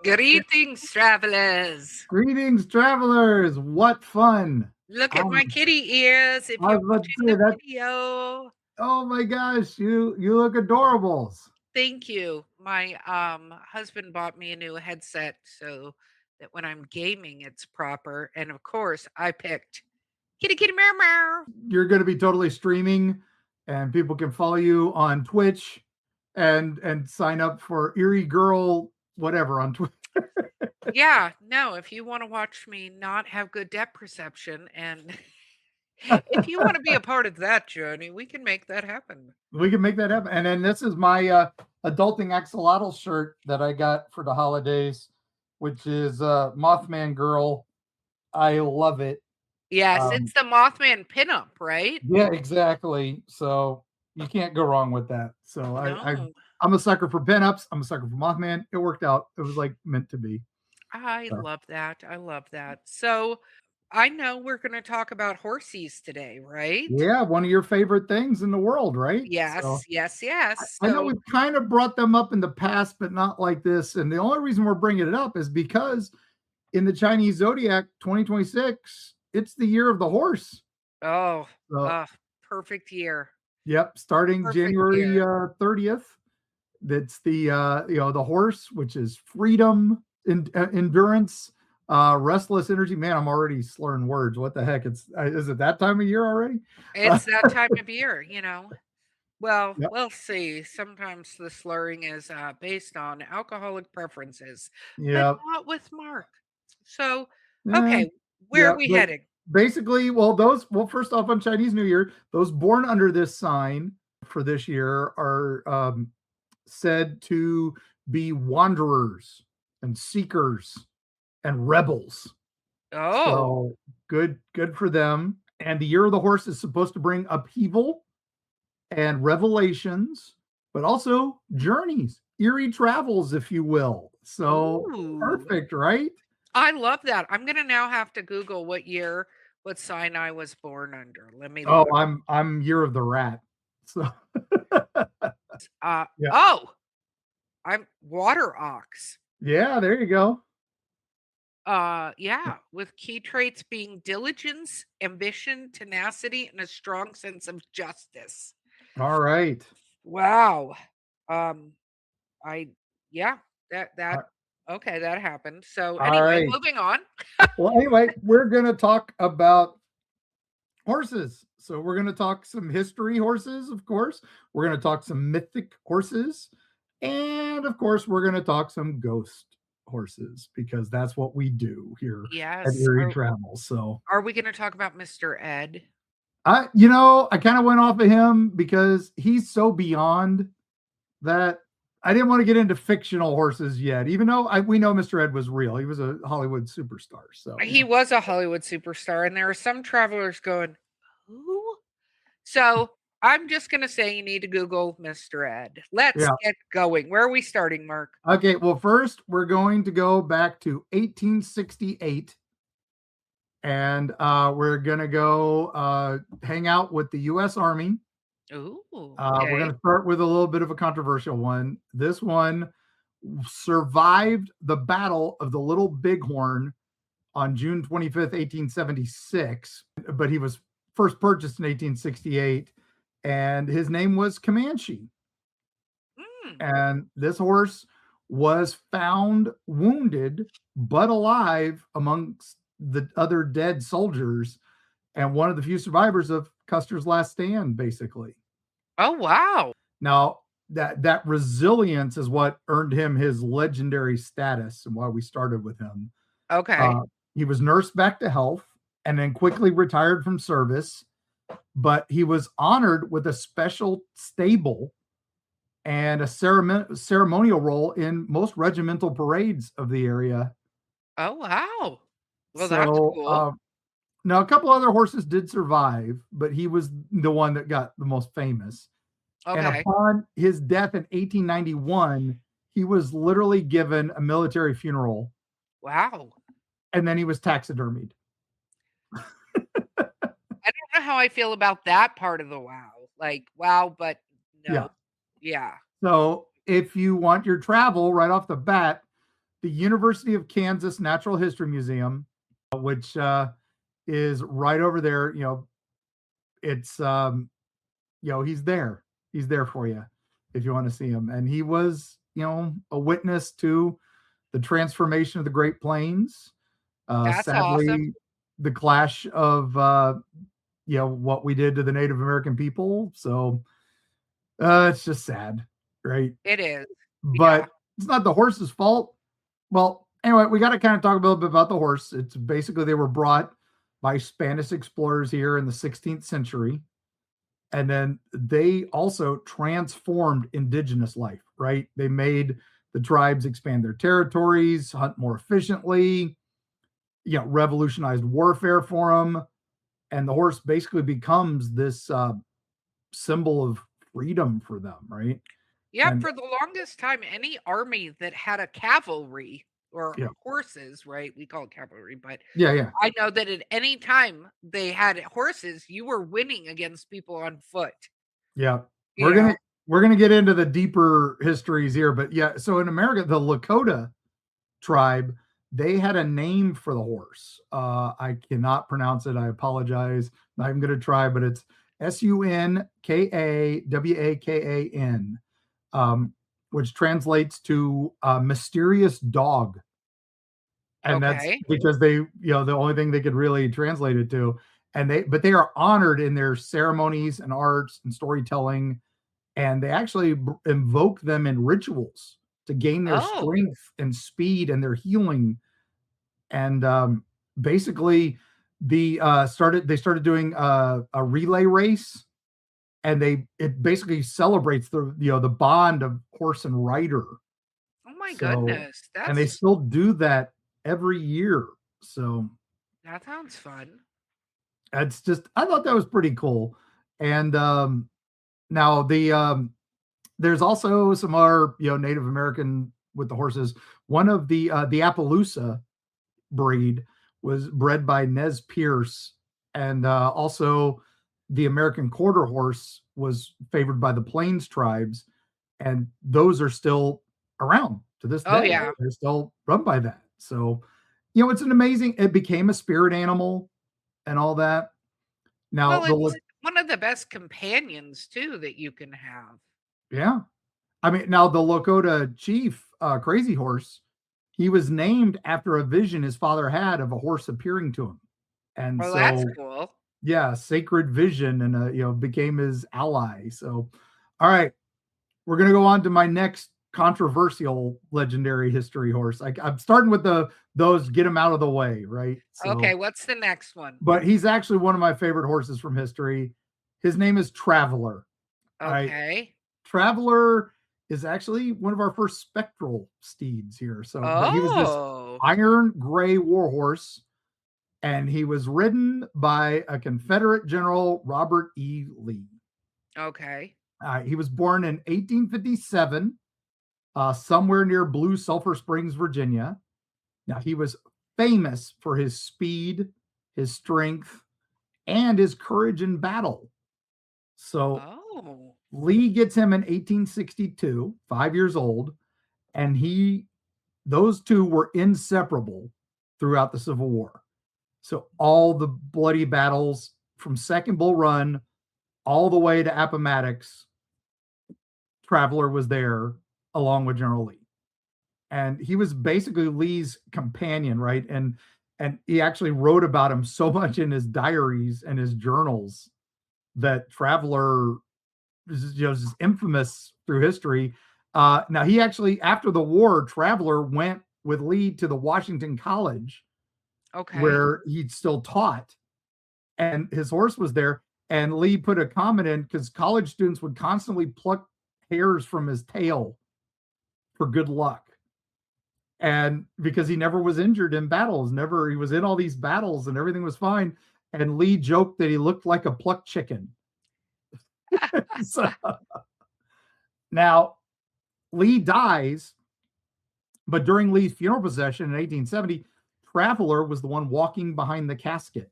Greetings, travelers. Greetings, travelers. What fun. Look at my Um, kitty ears if I you're was about to watching say the that. video. Oh my gosh, you look adorables. Thank you. My husband bought me a new headset so that when I'm gaming it's proper. And of course, I picked kitty kitty meow meow. You're going to be totally streaming, and people can follow you on Twitch, and sign up for Eerie Girl whatever on Twitch. Yeah, no, if you want to watch me not have good depth perception and if you want to be a part of that journey, we can make that happen. We can make that happen. And then this is my adulting axolotl shirt that I got for the holidays, which is Mothman Girl. I love it. Yes, Um, it's the Mothman pinup, right? Yeah, exactly. So you can't go wrong with that. So No. I'm a sucker for pinups. I'm a sucker for Mothman. It worked out. It was like meant to be. I So, love that. I love that. So I know we're going to talk about horsies today, right? yeah, one of your favorite things in the world, right? So Yes, yes, yes. I know So, we've kind of brought them up in the past, but not like this. And the only reason we're bringing it up is because in the Chinese zodiac 2026, it's the year of the horse. oh, So, perfect year. yep, starting Perfect January year. 30th. That's the the horse, which is freedom, endurance, restless energy. Man, I'm already slurring words. What the heck? It's is it that time of year already? It's that time of year. Well, Yep. we'll see. Sometimes the slurring is based on alcoholic preferences, but Yep. not with Mark. So, Eh, okay, where are yep. we But heading? basically, well, first off, on Chinese New Year, those born under this sign for this year are said to be wanderers and seekers and rebels. Oh, So good for them. And the year of the horse is supposed to bring upheaval and revelations, but also journeys, eerie travels, if you will. So ooh. perfect, right? I love that. I'm gonna now have to Google what sign I was born under. Let me Oh, look. I'm year of the rat. So yeah, Oh, I'm water ox. yeah, there you go. Yeah, with key traits being diligence, ambition, tenacity, and a strong sense of justice. All right. Wow. Um, I yeah, that Uh, okay, that happened. So All anyway, right. moving on. Well, anyway, we're gonna talk about horses. So we're going to talk some history horses, of course. We're going to talk some mythic horses. And of course, we're going to talk some ghost horses because that's what we do here at Yes. Erie Are Travel. So are we gonna talk about Mr. Ed? I kind of went off of him because he's so beyond that. I didn't want to get into fictional horses yet, even though we know Mr. Ed was real. He was a Hollywood superstar. So, He was a Hollywood superstar, and there are some travelers going, "Who?" So I'm just gonna say you need to Google Mr. Ed. Let's yeah. get going. Where are we starting, Mark? Okay, well, first we're going to go back to 1868, and we're going to go hang out with the U.S. Army. Ooh, We're going okay. to start with a little bit of a controversial one. This one survived the Battle of the Little Bighorn on June 25th, 1876, but he was first purchased in 1868, and his name was Comanche. Mm. And this horse was found wounded but alive amongst the other dead soldiers, and one of the few survivors of Custer's last stand, basically. Oh, wow. Now, that resilience is what earned him his legendary status and why we started with him. Okay. Uh, he was nursed back to health and then quickly retired from service, but he was honored with a special stable and a ceremonial role in most regimental parades of the area. Oh, wow. Well, that's So cool. now a couple other horses did survive, but he was the one that got the most famous. And Okay. upon his death in 1891, he was literally given a military funeral, Wow. and then he was taxidermied. I don't know how I feel about that part of the wow. Like, wow, but no. Yeah. Yeah. So if you want your travel right off the bat, the University of Kansas Natural History Museum, which is right over there. It's he's there. He's there for you if you want to see him. And he was, a witness to the transformation of the Great Plains. That's awesome. Sadly, the clash of what we did to the Native American people. So it's just sad, right? It is. Yeah. But it's not the horse's fault. Well, anyway, we got to kind of talk a little bit about the horse. It's basically they were brought by Spanish explorers here in the 16th century. And then they also transformed indigenous life, right? They made the tribes expand their territories, hunt more efficiently, revolutionized warfare for them. And the horse basically becomes this symbol of freedom for them, right? Yep, And for the longest time, any army that had a cavalry or yeah, horses, right? We call it cavalry, but yeah, yeah, I know that at any time they had horses, you were winning against people on foot, yeah. you We're know? gonna we're gonna get into the deeper histories here, but yeah. So in America, the Lakota tribe, they had a name for the horse. I cannot pronounce it. I apologize. Not even going to try, but it's Sunkawakan, which translates to mysterious dog. And that's Okay. because the only thing they could really translate it to. But they are honored in their ceremonies and arts and storytelling, and they actually invoke them in rituals to gain their Oh, strength and speed and their healing. And basically, they started doing a relay race, and it basically celebrates the bond of horse and rider. oh my So, goodness. and they still do that every year. So That sounds fun. it's just I thought that was pretty cool. And now there's also some other Native American with the horses. One of the Appaloosa breed was bred by Nez Pierce, and also the American quarter horse was favored by the Plains tribes, and those are still around to this Oh, day. yeah. They're still run by that. So, it's an amazing. It became a spirit animal and all that. Now Well, it's the one of the best companions too that you can have. yeah, I mean, now the Lakota chief, Crazy Horse, he was named after a vision his father had of a horse appearing to him. And Well, that's so, cool. yeah, sacred vision and, became his ally. So, all right, we're going to go on to my next controversial legendary history horse. I'm starting with those get them out of the way, right? Okay, So, what's the next one? but he's actually one of my favorite horses from history. His name is Traveler. All right. Okay. Traveler is actually one of our first spectral steeds here. So, but he was this Oh, iron gray warhorse, and he was ridden by a Confederate General, Robert E. Lee. okay. He was born in 1857, somewhere near Blue Sulphur Springs, Virginia. Now, he was famous for his speed, his strength, and his courage in battle. So, Oh, Lee gets him in 1862, 5 years old, and those two were inseparable throughout the Civil War. So all the bloody battles from Second Bull Run all the way to Appomattox, Traveler was there along with General Lee. And he was basically Lee's companion, right? And he actually wrote about him so much in his diaries and his journals that Traveler is infamous through history. Now he actually, after the war, Traveler went with Lee to the Washington College okay. where he'd still taught, and his horse was there. And Lee put a comment in because college students would constantly pluck hairs from his tail for good luck. And because he never was injured in battles, never, he was in all these battles and everything was fine. And Lee joked that he looked like a plucked chicken. So now Lee dies, but during Lee's funeral procession in 1870, Traveler was the one walking behind the casket,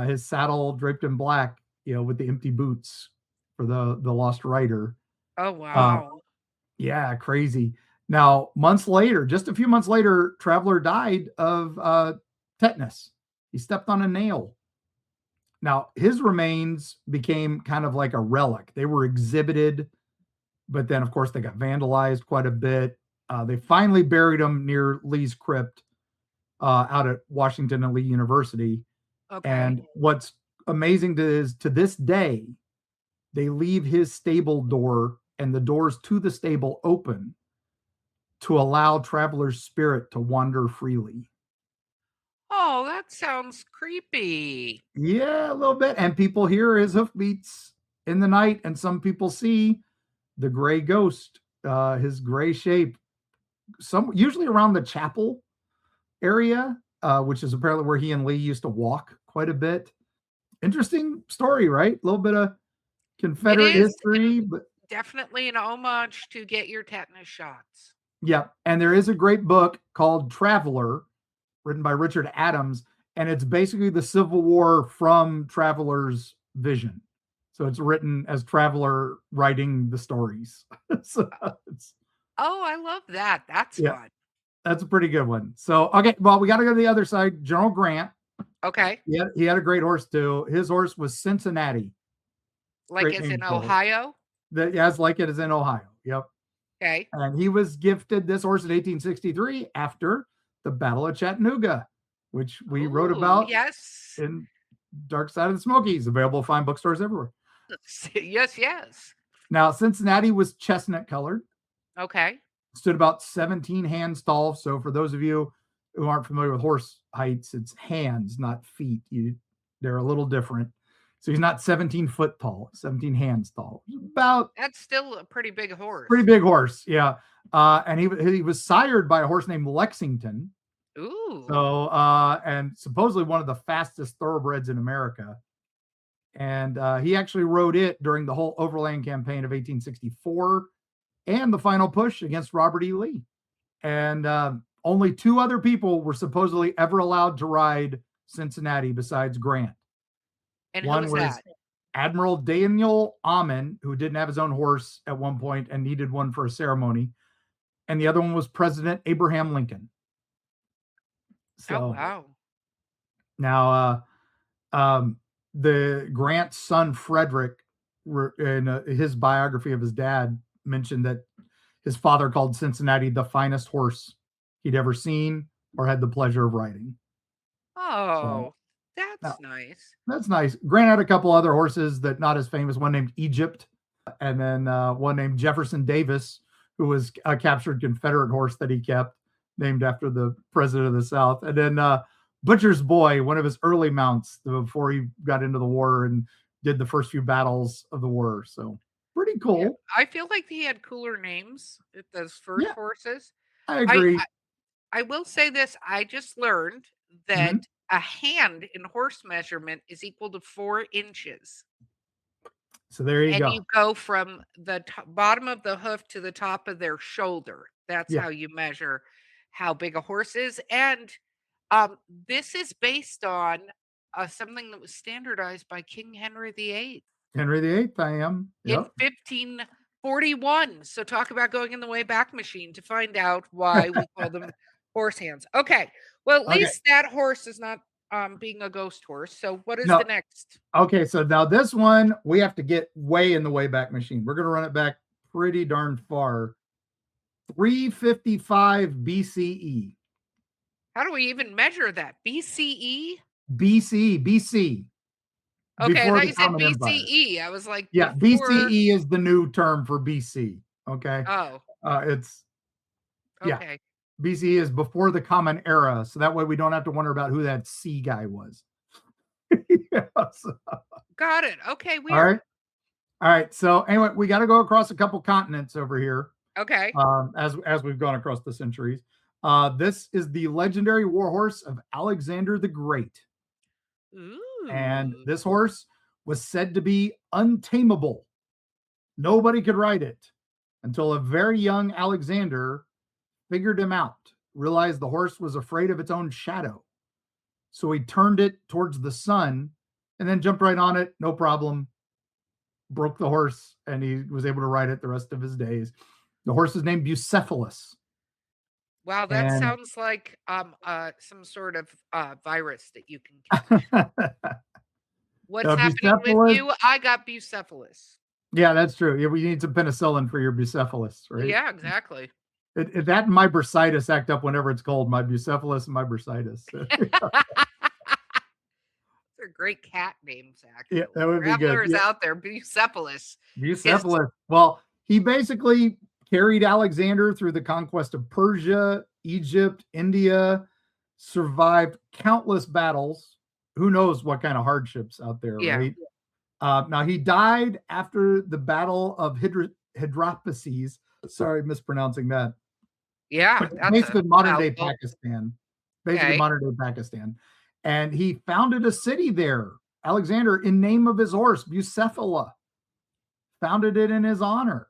his saddle draped in black, with the empty boots for the lost rider. Oh, Uh, wow. yeah, crazy. Now, months later, just a few months later, Traveler died of tetanus. He stepped on a nail. Now, his remains became kind of like a relic. They were exhibited, but then, of course, they got vandalized quite a bit. They finally buried him near Lee's crypt out at Washington and Lee University. Okay. And what's amazing is to this day, they leave his stable door and the doors to the stable open to allow Traveler's spirit to wander freely. Oh, that sounds creepy. Yeah, a little bit. And people hear his hoofbeats in the night, and some people see the gray ghost, his gray shape, some usually around the chapel area, which is apparently where he and Lee used to walk quite a bit. Interesting story, right? A little bit of It Confederate is, history, and but definitely an homage to get your tetanus shots. yeah. And there is a great book called Traveler, written by Richard Adams, and it's basically the Civil War from Traveler's vision. So it's written as Traveler writing the stories. So it's, Oh, I love that. That's yeah, fun. that's a pretty good one. So okay, well, we got to go to the other side. General Grant, Okay. he had a great horse too. His horse was Cincinnati. Like Great as in name for it. Ohio? That as like it is in Ohio. Yep. Okay. And he was gifted this horse in 1863 after the Battle of Chattanooga, which we wrote Ooh, about yes. in Dark Side of the Smokies, available to find bookstores everywhere. Yes, yes. Now, Cincinnati was chestnut colored, Okay. stood about 17 hands tall. So, for those of you who aren't familiar with horse heights, it's hands, not feet. They're a little different. So, he's not 17-foot tall, 17 hands tall. About That's still a pretty big pretty horse. big horse. Yeah. And he was sired by a horse named Lexington. Ooh. So, and supposedly one of the fastest thoroughbreds in America. And he actually rode it during the whole overland campaign of 1864 and the final push against Robert E. Lee. And only two other people were supposedly ever allowed to ride Cincinnati besides Grant. And who One was was that? Admiral Daniel Ammen, who didn't have his own horse at one point and needed one for a ceremony. And the other one was President Abraham Lincoln. Oh, So wow. now, the Grant's son Frederick, in his biography of his dad, mentioned that his father called Cincinnati the finest horse he'd ever seen or had the pleasure of riding. So Oh, now, that's nice. that's nice. Grant had a couple other horses that not as famous. One named Egypt, and then one named Jefferson Davis, who was a captured Confederate horse that he kept, named after the president of the South. And then Butcher's Boy, one of his early mounts before he got into the war and did the first few battles of the war. So pretty Yeah. cool. I feel like he had cooler names with those first Yeah, horses. I I agree. I will say this, I just learned Mhm. that a hand in horse measurement is equal to 4 inches, So there you and go. you go from the bottom of the hoof to the top of their shoulder. That's Yeah, how you measure how big a horse is, and, this is based on, something that was standardized by King Henry VIII Henry VIII, I am. in Yep. 1541. So talk about going in the Wayback Machine to find out why we call them horse hands. Okay. Well, at Okay. least that horse is not being a ghost horse. So what is the No. next? Okay. So now this one, we have to get way in the Wayback Machine. We're going to run it back pretty darn far. 355 BCE. How do we even measure that? BCE? BC, Okay, I before thought the you said Common Empire. BCE. I was like, Yeah, before. BCE is the new term for BC. Okay. Oh, It's, yeah, okay. BCE is before the Common Era. So that way we don't have to wonder about who that C guy was. Yeah, so, Got it. Okay, all weird. right. All right. So anyway, we got to go across a couple continents over here, Okay. as we've gone across the centuries. This is the legendary warhorse of Alexander the Great. And Ooh. this horse was said to be untamable. Nobody could ride it until a very young Alexander figured him out, realized the horse was afraid of its own shadow. So he turned it towards the sun and then jumped right on it, no problem, broke the horse, and he was able to ride it the rest of his days. The horse is named Bucephalus. Wow, that And sounds like some sort of virus that you can catch. What's happening with Bucephalus, you? I got bucephalus. yeah, that's true. Yeah, we need some penicillin for your Bucephalus, right? Yeah, exactly. That and my bursitis act up whenever it's cold. My Bucephalus and my bursitis. They're great cat names, Yeah, actually. that would be good. Travelers Yeah, out there, bucephalus is Bucephalus. Well, he basically carried Alexander through the conquest of Persia, Egypt, India, survived countless battles. Who knows what kind of hardships out there, yeah, right? Now, he died after the Battle of Hydropoesis. Sorry, mispronouncing that. yeah. But That's a basically, modern day mouthful. Pakistan. Basically, Okay. modern day Pakistan. And he founded a city there, Alexander, in name of his horse, Bucephala, founded it in his honor.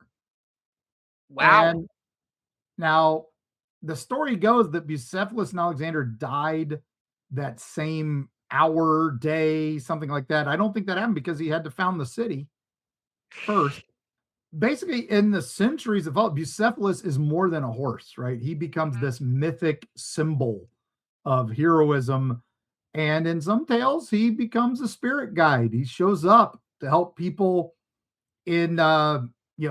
Wow. And now the story goes that Bucephalus and Alexander died that same hour, day, something like that. I don't think that happened because he had to found the city first. Basically, in the centuries of all, Bucephalus is more than a horse, right? He becomes Mhm. this mythic symbol of heroism. And in some tales, he becomes a spirit guide. He shows up to help people in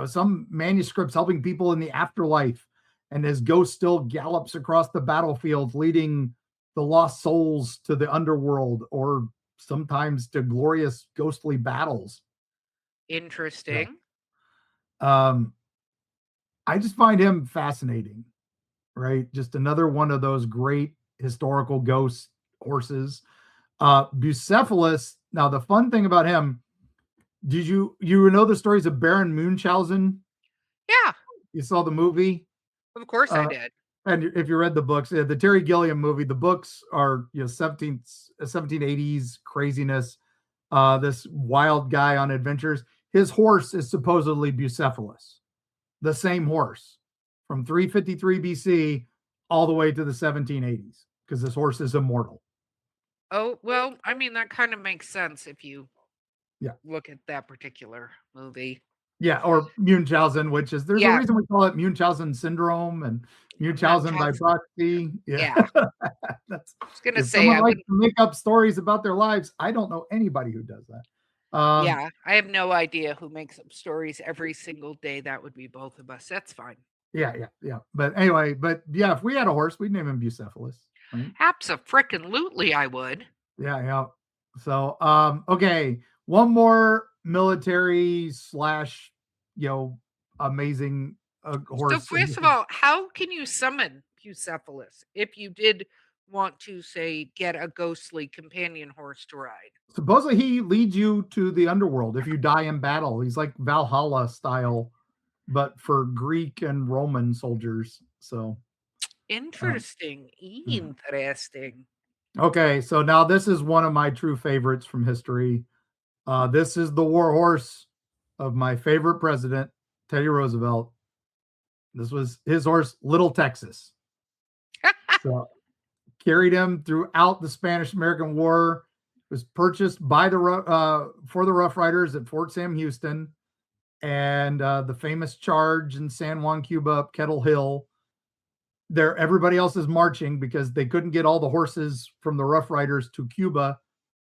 some manuscripts helping people in the afterlife, and his ghost still gallops across the battlefield leading the lost souls to the underworld or sometimes to glorious ghostly battles. So, Interesting. um I just find him fascinating, right? Just another one of those great historical ghost horses. Bucephalus, now the fun thing about him, did you know the stories of Baron Munchausen? Yeah, You saw the movie? of course I Uh, did. and if you read the books, yeah, the Terry Gilliam movie, the books are 1780s craziness. This wild guy on adventures. His horse is supposedly Bucephalus, the same horse from 353 BC all the way to the 1780s, because this horse is immortal. Oh, well, I mean, that kind of makes sense if you Yeah. look at that particular movie. Yeah, or Munchausen, which is there's a Yeah, reason we call it Munchausen syndrome and yeah, Munchausen by Munchausen. proxy. Yeah. Yeah, I That's was gonna if say someone I likes wouldn't. to make up stories about their lives, I don't know anybody who does that. Yeah, I have no idea who makes up stories every single day. That would be both of us. That's fine. Yeah, yeah, yeah. But anyway, but yeah, if we had a horse, we'd name him Bucephalus, right? Abso-frickin-lutely, I would. Yeah, yeah. So, okay, one more military slash, you know, amazing So horse. first of all, how can you summon Bucephalus if you did want to, say, get a ghostly companion horse to ride? Supposedly, he leads you to the underworld if you die in battle. He's like Valhalla style, but for Greek and Roman soldiers. So, um, Interesting. mhm. Interesting. Okay, so now this is one of my true favorites from history. This is the war horse of my favorite president, Teddy Roosevelt. This was his horse, Little Texas. So carried him throughout the Spanish-American War. Was purchased by the for the Rough Riders at Fort Sam Houston, and the famous charge in San Juan, Cuba, up Kettle Hill. There, everybody else is marching because they couldn't get all the horses from the Rough Riders to Cuba,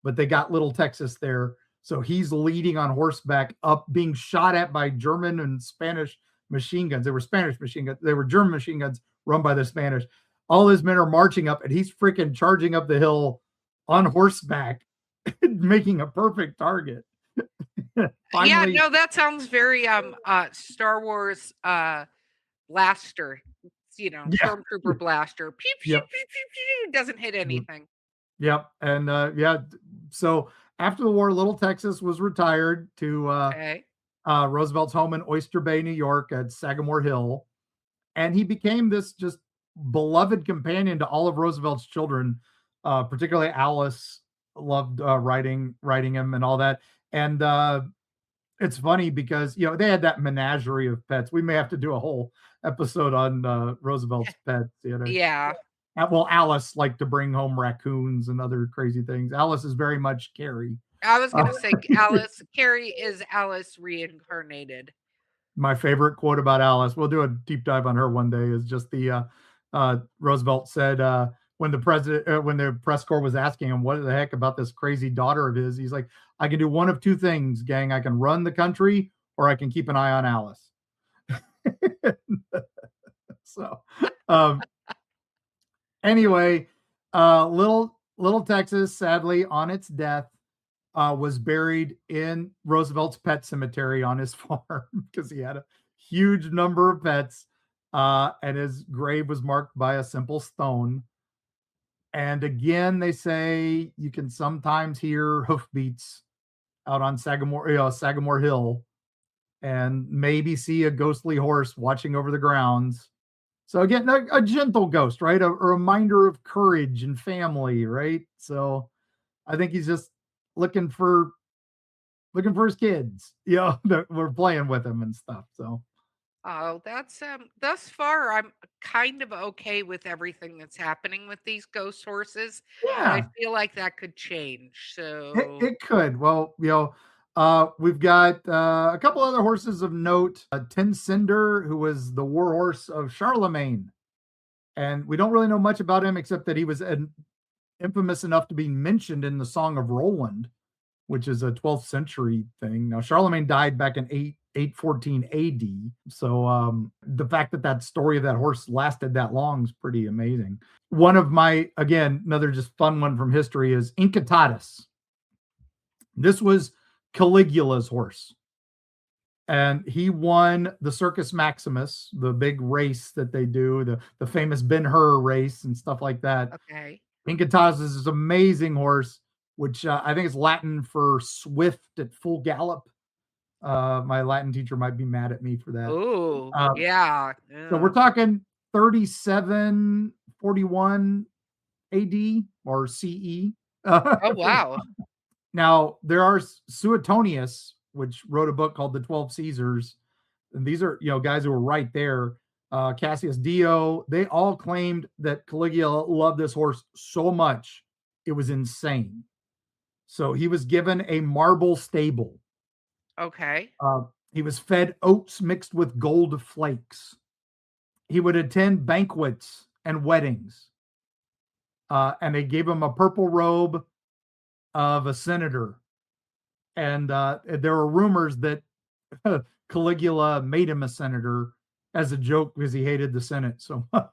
but they got Little Texas there. So he's leading on horseback up, being shot at by German and Spanish machine guns. They were Spanish machine guns. They were German machine guns run by the Spanish. All his men are marching up, and he's freaking charging up the hill on horseback, making a perfect target. Yeah, Finally, no, that sounds very Star Wars blaster, yeah, stormtrooper blaster. Pew pew yep, pew pew pew, doesn't hit yep, anything. yep. And yeah, so after the war, Little Texas was retired to Okay. Roosevelt's home in Oyster Bay, New York, at Sagamore Hill, and he became this just beloved companion to all of Roosevelt's children, particularly Alice loved riding him and all that. And it's funny because they had that menagerie of pets. We may have to do a whole episode on Roosevelt's pets. Yeah. Well, Alice liked to bring home raccoons and other crazy things. Alice is very much Carrie. I was Uh, gonna say Alice Carrie is Alice reincarnated. My favorite quote about Alice, we'll do a deep dive on her one day, is just Roosevelt said, when the press corps was asking him what the heck about this crazy daughter of his, he's like, I can do one of two things, gang. I can run the country or I can keep an eye on Alice. So, um, anyway, little Texas, sadly, on its death, was buried in Roosevelt's pet cemetery on his farm because he had a huge number of pets, and his grave was marked by a simple stone. And again, they say you can sometimes hear hoofbeats out on Sagamore Hill, and maybe see a ghostly horse watching over the grounds. So again, a gentle ghost, right? A reminder of courage and family, right? So I think he's just looking for his kids, that were playing with him and stuff. So Oh, that's thus far I'm kind of okay with everything that's happening with these ghost horses, but I yeah, feel like that could change. So, it could. Well, we've got a couple other horses of note. Tin Cinder, who was the war horse of Charlemagne, and we don't really know much about him except that he was infamous enough to be mentioned in the Song of Roland, which is a 12th century thing. Now, Charlemagne died back in 814 AD. So the fact that story of that horse lasted that long is pretty amazing. One of my, again, another just fun one from history is Incitatus. This was Caligula's horse. And he won the Circus Maximus, the big race that they do, the famous Ben Hur race and stuff like that. okay. Incitatus is this amazing horse, which I think is Latin for swift at full gallop. My Latin teacher might be mad at me for that. Oh, Uh, yeah. so we're talking 3741 AD or CE. Oh, wow. Now, there are Suetonius, which wrote a book called The 12 Caesars. And these are, guys who were right there. Cassius Dio, they all claimed that Caligula loved this horse so much, it was insane. So he was given a marble stable. Okay. Uh, he was fed oats mixed with gold flakes. He would attend banquets and weddings. And they gave him a purple robe of a senator. And there were rumors that Caligula made him a senator as a joke because he hated the Senate so much.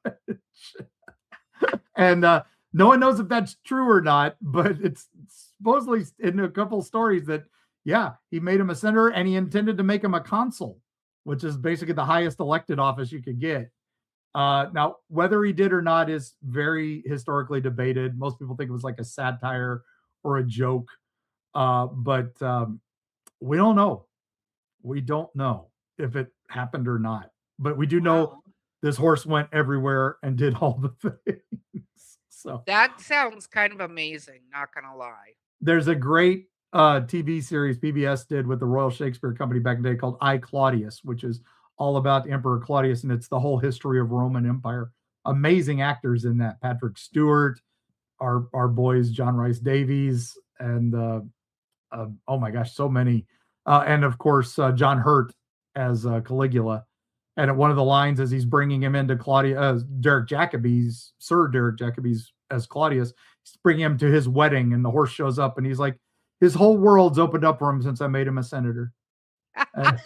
And no one knows if that's true or not, but it's supposedly in a couple stories that, yeah, he made him a senator and he intended to make him a consul, which is basically the highest elected office you could get. Now, whether he did or not is very historically debated. Most people think it was like a satire or a joke, but we don't know. We don't know if it happened or not. But we do know Wow. this horse went everywhere and did all the things. So That sounds kind of amazing, not gonna lie. there's a great TV series PBS did with the Royal Shakespeare Company back in the day called I Claudius, which is all about Emperor Claudius, and it's the whole history of Roman Empire. Amazing actors in that: Patrick Stewart, our boys John Rice Davies, and oh my gosh, so many, and of course John Hurt as Caligula. And at one of the lines as he's bringing him into Sir Derek Jacobi's as Claudius, he's bringing him to his wedding, and the horse shows up, and he's like, his whole world's opened up for him since I made him a senator. And,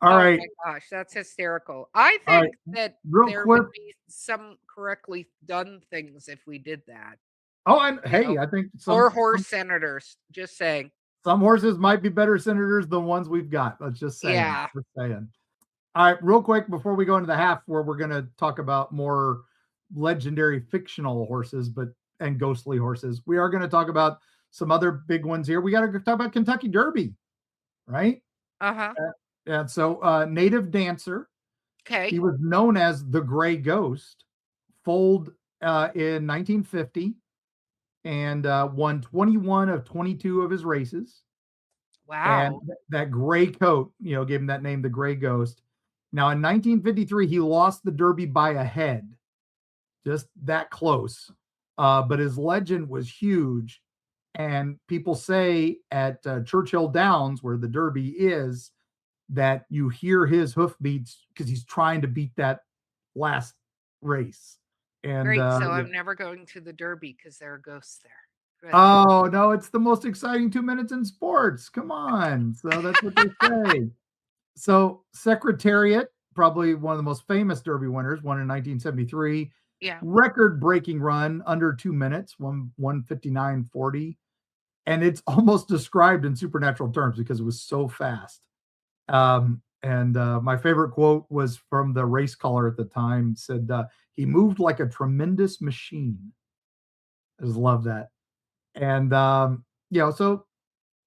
all Oh right, my gosh, that's hysterical. I all right, think that real there quick. would be some correctly done things if we did that, Oh, and you hey, know? I think More horse senators, just saying. some horses might be better senators than ones we've got. Let's just saying. Yeah. Just saying. All right, real quick before we go into the half where we're going to talk about more legendary fictional horses, and ghostly horses, we are going to talk about some other big ones here. We got to talk about Kentucky Derby, right? Uh-huh. And so, Native Dancer, he Okay. was known as the Gray Ghost, foaled in 1950 and won 21 of 22 of his races. And Wow. that gray coat, gave him that name, the Gray Ghost. Now, in 1953, he lost the Derby by a head, just that close. But his legend was huge. And people say at Churchill Downs, where the Derby is, that you hear his hoofbeats because he's trying to beat that last race. And Great. So yeah. I'm never going to the Derby because there are ghosts there. Good. Oh no, it's the most exciting 2 minutes in sports. Come on. So that's what they say. So Secretariat, probably one of the most famous Derby winners, won in 1973. Yeah. Record-breaking run under 2 minutes, 1:59:40, and it's almost described in supernatural terms because it was so fast. And my favorite quote was from the race caller at the time. Said he moved like a tremendous machine. I just love that. And so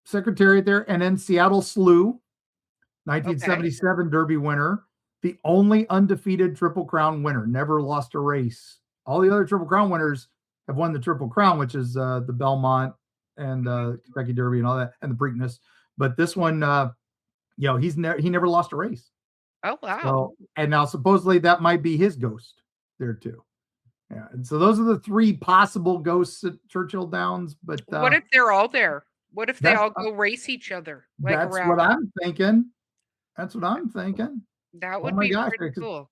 Secretariat there, and then Seattle Slew, Okay. 1977 Derby winner, the only undefeated Triple Crown winner, never lost a race. All the other Triple Crown winners have won the Triple Crown, which is the Belmont and Mhm. Kentucky Derby and all that, and the Preakness. But this one, he never lost a race. Oh, wow. So, and now supposedly that might be his ghost there too. Yeah, and so those are the three possible ghosts at Churchill Downs. But What if they're all there? What if they that's all go race each other, like, that's what around? I'm thinking. That's what I'm thinking. That Oh would my be gosh! pretty cool.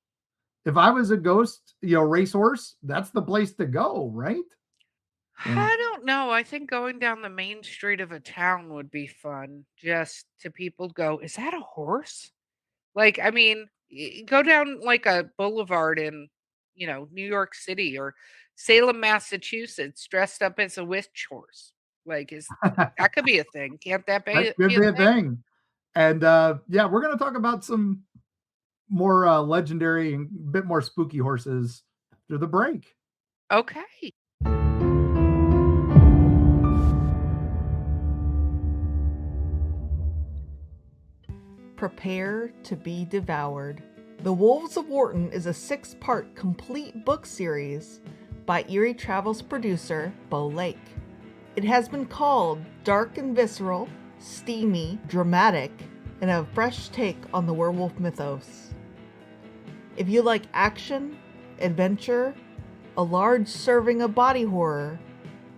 If I was a ghost, racehorse, that's the place to go, right? So I don't know. I think going down the main street of a town would be fun, just to people go, "Is that a horse?" Like, I mean, go down like a boulevard in, New York City or Salem, Massachusetts, dressed up as a witch horse. Like, is that could be a thing? Can't that that be could a be a thing? thing. And yeah, we're gonna talk about some more legendary and a bit more spooky horses after the break. Okay. Prepare to be devoured. The Wolves of Wharton is a 6-part complete book series by Eerie Travels producer Bo Lake. It has been called dark and visceral, steamy, dramatic, and a fresh take on the werewolf mythos. If you like action, adventure, a large serving of body horror,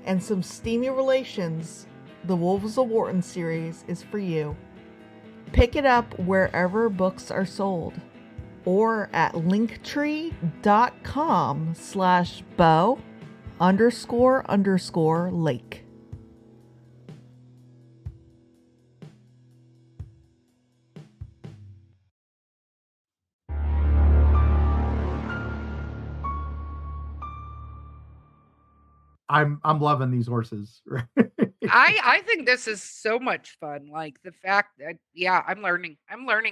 and some steamy relations, the Wolves of Wharton series is for you. Pick it up wherever books are sold or at linktree.com/bow__lake. I'm loving these horses. I think this is so much fun. Like the fact that yeah, I'm learning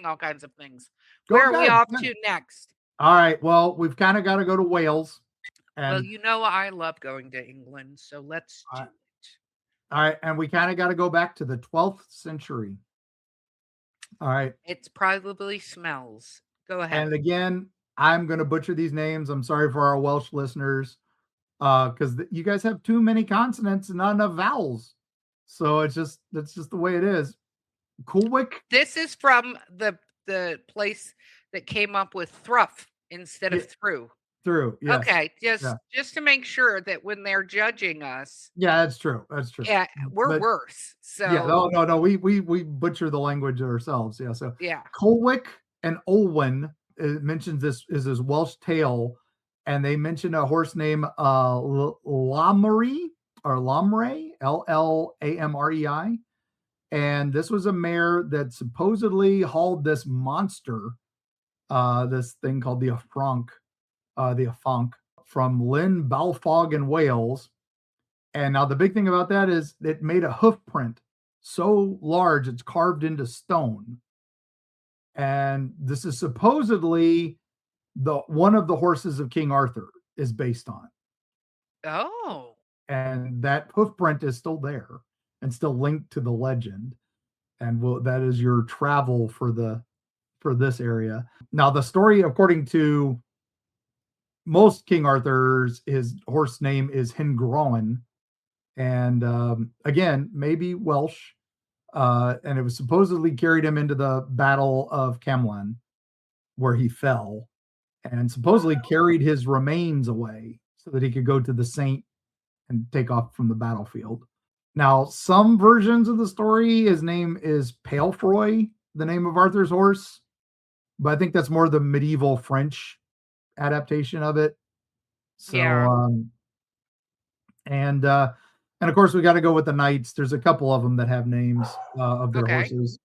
all kinds of things. Go Where are we good. off Yeah. to next? All right. Well, we've kind of got to go to Wales, Well, and I love going to England, so let's do uh, it. all right, and we kind of got to go back to the 12th century. All right, It's probably smells. Go and ahead. again, I'm going to butcher these names. I'm sorry for our Welsh listeners, because you guys have too many consonants and not enough vowels. So that's just the way it is. Coolwick. This is from the place that came up with thruff instead of Yeah, through. through. Yes. Okay, Yeah. just to make sure that when they're judging us, Yeah, that's true. That's true. yeah, we're But worse. yeah, So, no. We butcher the language ourselves. Yeah. So yeah. Colwick and Olwen mentions this is his Welsh tale, and they mention a horse named Lamrey or Lamrey, Lamrei, and this was a mare that supposedly hauled this monster, this thing called the Affonk, from Lynn Balfog in Wales. And now the big thing about that is it made a hoof print so large it's carved into stone. And this is supposedly the one of the horses of King Arthur is based on. Oh. And that hoof print is still there and still linked to the legend. And that is your travel for this area. Now the story, according to most King Arthur's, his horse name is Hingroen, and again maybe Welsh, and it was supposedly carried him into the Battle of Camlan, where he fell, and supposedly carried his remains away so that he could go to the saint and take off from the battlefield. Now, some versions of the story, his name is Palefroy, the name of Arthur's horse, but I think that's more the medieval French adaptation of it. So, Yeah. and and of course we got to go with the knights. There's a couple of them that have names of their Okay. horses.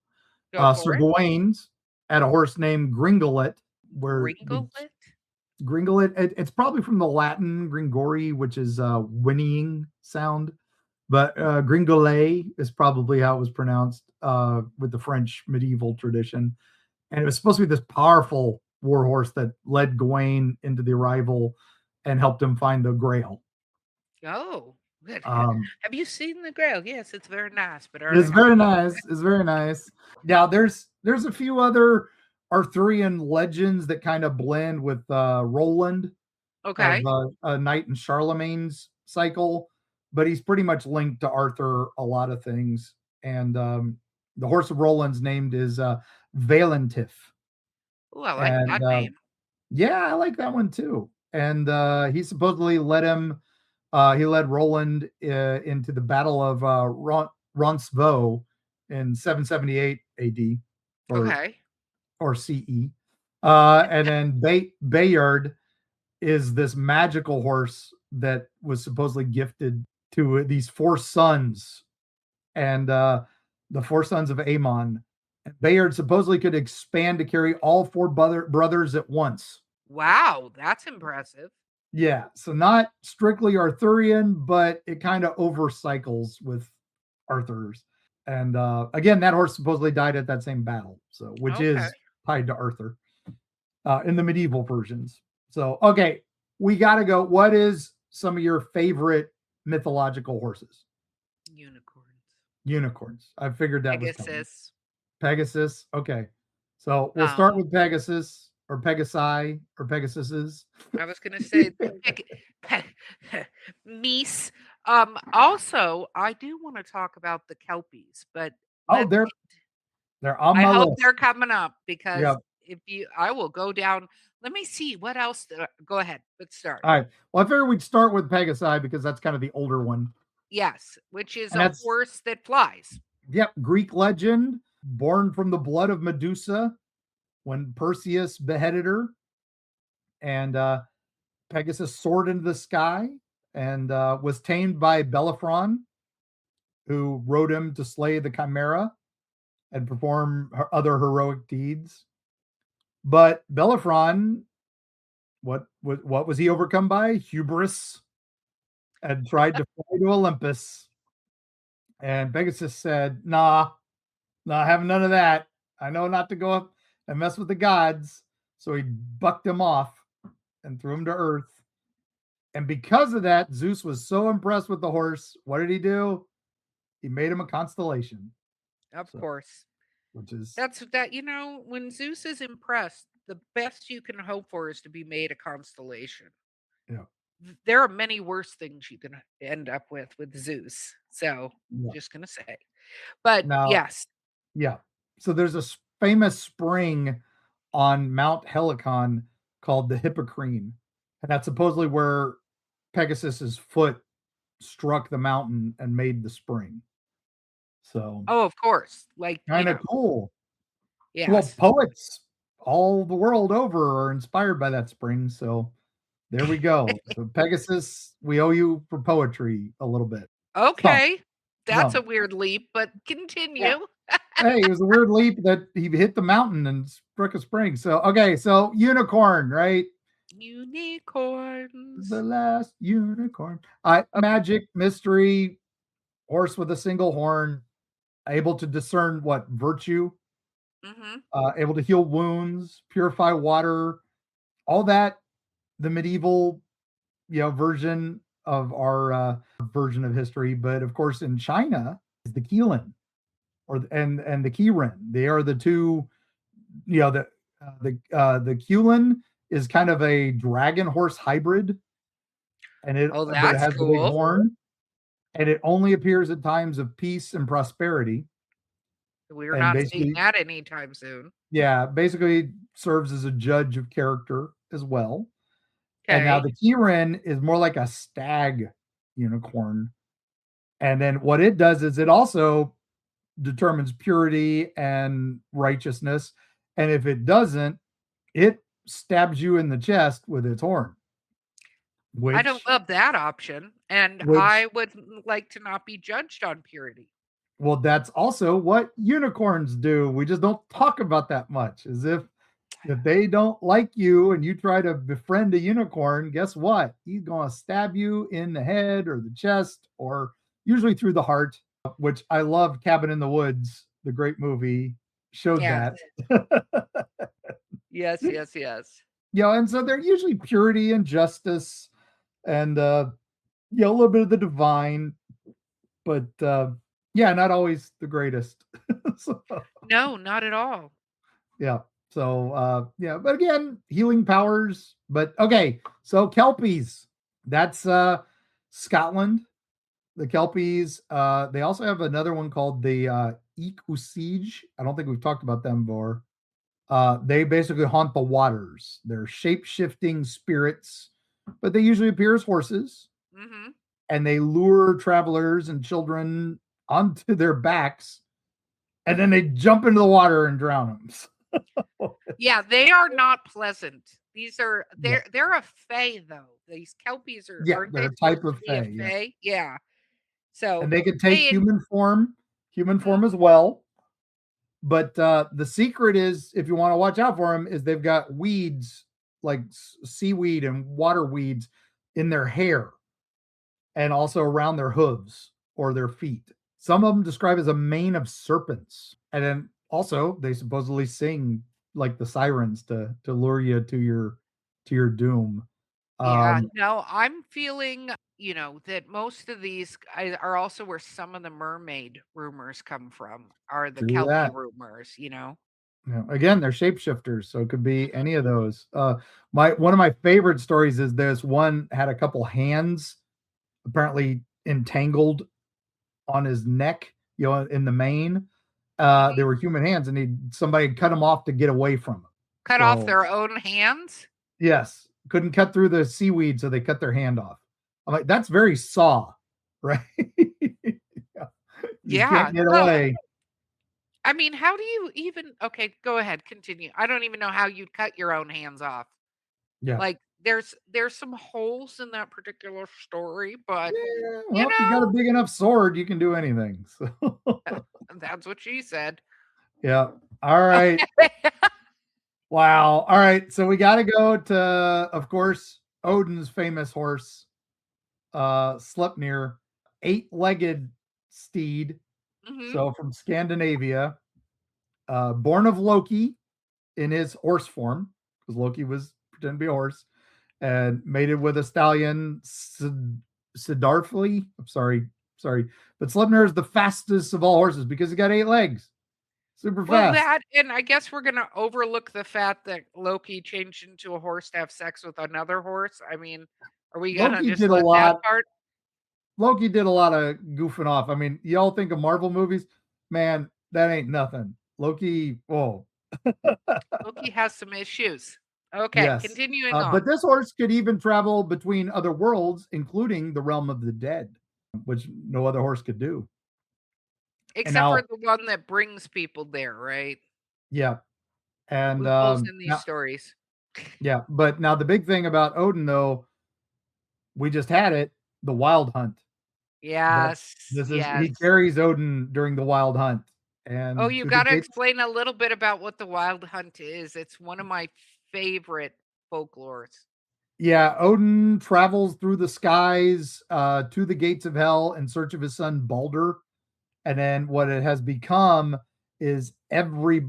Go Sir for it. Gawain's had a horse named Gringolet, where the Gringlet? Gringolet, it's probably from the Latin Gringori, which is whinnying sound, but Gringolet is probably how it was pronounced with the French medieval tradition. And it was supposed to be this powerful war horse that led Gawain into the arrival and helped him find the Grail. Oh, good. Um, Have you seen the Grail? Yes, it's very nice, but are it's they very nice. It's very nice. Now there's a few other Arthurian legends that kind of blend with Roland of okay? a knight in Charlemagne's cycle, but he's pretty much linked to Arthur a lot of things. And the horse of Roland's named is Valentif, Oh, I like and that name. yeah, I like that one too. And he supposedly led him. He led Roland into the Battle of Roncesvalles in 778 AD or Okay. CE. And then Bayard is this magical horse that was supposedly gifted to these four sons, and the four sons of Aemon. Bayard supposedly could expand to carry all four brothers at once. Wow, that's impressive. Yeah, so not strictly Arthurian, but it kind of overcycles with Arthur's. And again, that horse supposedly died at that same battle, so which Okay. is tied to Arthur in the medieval versions. So okay, we got to go. What is some of your favorite mythological horses? Unicorns. Unicorns. I figured that was coming. Pegasus. Pegasus. Okay, so we'll start Um, with Pegasus or Pegasi or Pegasuses. I was gonna say Peg Meese. Also, I do want to talk about the Kelpies, but Oh, let they're on I my hope list. they're coming up because Yeah. if you I will go down. Let me see what else. Go ahead. Let's start. All right. Well, I figured we'd start with Pegasi because that's kind of the older one. Yes, which is And a that's, horse that flies. yep, Greek legend, born from the blood of Medusa when Perseus beheaded her. And Pegasus soared into the sky and was tamed by Bellerophon, who rode him to slay the Chimera and perform other heroic deeds. But Bellerophon, what was he overcome by? Hubris, and tried to fly to Olympus. And Pegasus said, "Nah, not having none of that. I know not to go up and mess with the gods." So he bucked him off and threw him to earth. And because of that, Zeus was so impressed with the horse. What did he do? He made him a constellation. Of So, course. which is, That's that, when Zeus is impressed, the best you can hope for is to be made a constellation. yeah, There are many worse things you can end up with Zeus. So, yeah. just gonna say. But Now, yes. yeah. So there's a famous spring on Mount Helicon called the Hippocrene, and that's supposedly where Pegasus's foot struck the mountain and made the spring. So Oh, of course. Like, kind of cool. Well, yes. poets all the world over are inspired by that spring. So there we go. So Pegasus, we owe you for poetry a little bit. Some, Okay. That's a some. weird leap, but Yeah. continue. Hey, it was a weird leap that he hit the mountain and struck a spring. So okay, so unicorn, right? The Unicorns. last unicorn. Okay. Magic, mystery, horse with a single horn, able to discern what virtue, Mhm. able to heal wounds, purify water, all that. The medieval, version of our version of history. But of course, in China is the Keelan and the Kirin. They are the two. The Keelan is kind of a dragon horse hybrid, Oh, but it that's has the big cool. horn, and it only appears at times of peace and prosperity, We're and not seeing basically, that anytime soon. yeah, basically serves as a judge of character as well. And now Okay. the Kirin is more like a stag unicorn, And then what it does is it also determines purity and righteousness. And if it doesn't, it stabs you in the chest with its horn, I don't which love that option, and which I would like to not be judged on purity. well, that's also what unicorns do. We just don't talk about that much. As if they don't like you and you try to befriend a unicorn, guess what? He's going to stab you in the head or the chest or usually through the heart, which I love. Cabin in the Woods, the great movie, showed Yes. that. Yes, yes, yes. And so they're usually purity and justice and a little bit of the divine, but not always the greatest. So, No, not at all. yeah. So but again, healing powers. But okay, so Kelpies. That's Scotland. The Kelpies. They also have another one called the Equusige. I don't think we've talked about them before. They basically haunt the waters. They're shape-shifting spirits, but they usually appear as horses, Hmm. and they lure travelers and children onto their backs, and then they jump into the water and drown them. Yeah, they are not pleasant. These are Yeah. they're a fae though. These kelpies are Yeah, aren't they're they a type supposed to of be a fae, yeah. fae? Yeah. And So they can take hey, and human mhm, form as well. But the secret is, if you want to watch out for them, is they've got weeds like seaweed and water weeds in their hair and also around their hooves or their feet. Some of them describe as a mane of serpents. And then also they supposedly sing like the sirens to lure you to your doom. yeah, Um, no, I'm feeling, that most of these are also where some of the mermaid rumors come from, are the True kelpie that. rumors. Again, they're shapeshifters, so it could be Mhm. any of those. My one of my favorite stories is this one had a couple hands apparently entangled on his neck, in the mane. They Mhm. were human hands, and somebody cut them off to get away from them. Cut off So their own hands? yes, couldn't cut through the seaweed, so they cut their hand off. I'm like, that's very Saw, right? Yeah. You Yeah. can't get Well, away. I mean, how do you even okay, go ahead, continue. I don't even know how you'd cut your own hands off. Yeah. Like, there's some holes in that particular story, but, Yeah. you Well, if you got a know, big enough sword, you can do anything. So that's what she said. yeah. All right. Wow. All right. So we got to go to, of course, Odin's famous horse, Sleipnir, eight-legged steed. Mhm. So from Scandinavia, born of Loki in his horse form, because Loki was pretending to be a horse, and mated with a stallion, Sidarfli. I'm sorry, but Sleipnir is the fastest of all horses because he got eight legs, super Well, fast. that and I guess we're gonna overlook the fact that Loki changed into a horse to have sex with another horse. I mean, are we gonna Loki just did a let that lot. part? Loki did a lot of goofing off. I mean, y'all think of Marvel movies, man, that ain't nothing. Loki, whoa, Loki has some issues. Okay, yes. continuing But on. this horse could even travel between other worlds, including the realm of the dead, which no other horse could do. And Except for now, the one that brings people there, right? yeah, and Loopholes in these now, stories. yeah, but now the big thing about Odin, though, we just had it, the Wild Hunt. That's Yes, this is he yes. carries Odin during the Wild Hunt, Oh, and you to the gotta gates. explain a little bit about what the wild hunt is. It's one of my favorite folklores. Yeah, Odin travels through the skies to the gates of hell in search of his son Balder. And then what it has become is every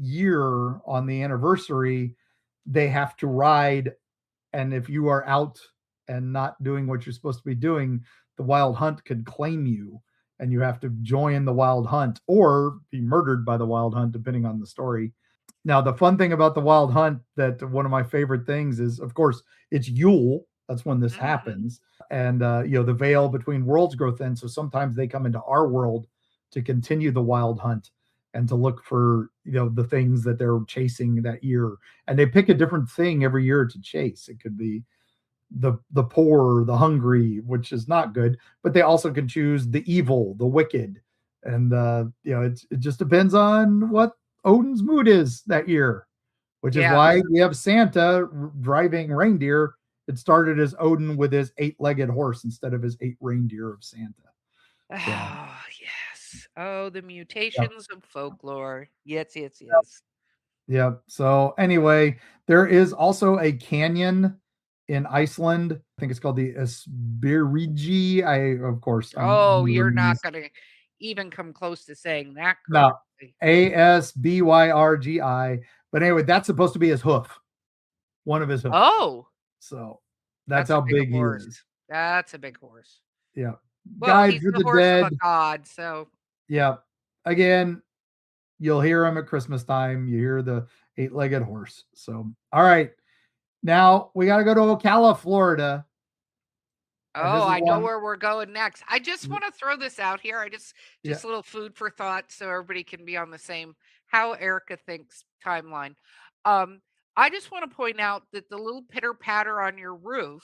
year on the anniversary, they have to ride. And if you are out and not doing what you're supposed to be doing, the wild hunt could claim you. And you have to join the wild hunt or be murdered by the wild hunt, depending on the story. Now, the fun thing about the Wild Hunt, that one of my favorite things is, of course, it's Yule. That's when this Mhm. happens, and the veil between worlds grow thin. So sometimes they come into our world to continue the Wild Hunt and to look for the things that they're chasing that year. And they pick a different thing every year to chase. It could be the poor, the hungry, which is not good. But they also can choose the evil, the wicked, and it just depends on what Odin's mood is that year, which is Yeah. why we have Santa driving reindeer. It started as Odin with his eight-legged horse instead of his eight reindeer of Santa. So, Oh, yes. Oh, the yeah, mutations of folklore. Yes, yes, yes. yeah. So anyway, there is also a canyon in Iceland. I think it's called the Esbyrgi. Of course, I'm Oh, you're murdering not these. gonna even come close to saying that No, correctly. Asbyrgi. But anyway, that's supposed to be his hoof, one of his hoofs. Oh, So that's that's a how big big he horse. is. That's a big horse. Yeah. Well, Guide he's for the the horse of dead. a god, so Yeah. Again, you'll hear him at Christmas time. You hear the eight-legged horse. So, all right. Now we got to go to Ocala, Florida. And oh, this is I know one. where we're going next. I just want to throw this out here. I Yeah. just a little food for thought so everybody can be on the same how Erica thinks timeline. Um, I just want to point out that the little pitter patter on your roof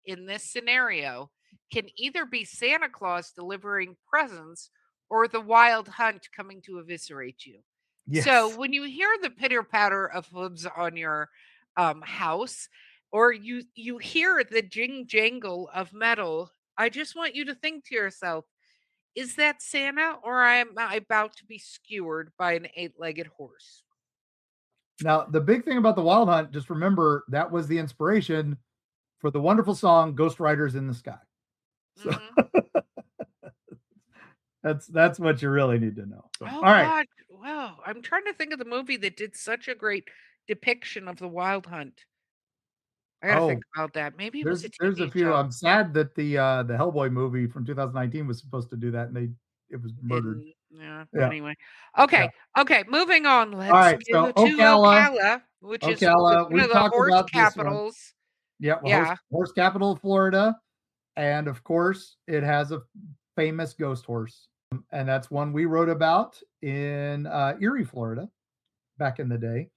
in this scenario can either be Santa Claus delivering presents or the wild hunt coming to eviscerate you. So Yes. when you hear the pitter patter of hooves on your house, or you hear the jing jangle of metal, I just want you to think to yourself, is that Santa or am I about to be skewered by an eight-legged horse? Now, the big thing about the Wild Hunt, just remember that was the inspiration for the wonderful song Ghost Riders in the Sky. So Hmm. that's what you really need to know. So, Oh all right. God, wow. I'm trying to think of the movie that did such a great depiction of the wild hunt. I gotta think Oh, about that. Maybe it was a there's a TV few. show. I'm sad that the Hellboy movie from 2019 was supposed to do that and it was murdered. Didn't, yeah, Yeah. anyway. Yeah. Okay, okay, moving on. All Let's right. go So to Ocala, which is Ocala, one of we've the talked horse about this one. capitals. Yeah, well, Yeah, horse capital of Florida. And of course, it has a famous ghost horse. And that's one we wrote about in Erie, Florida back in the day.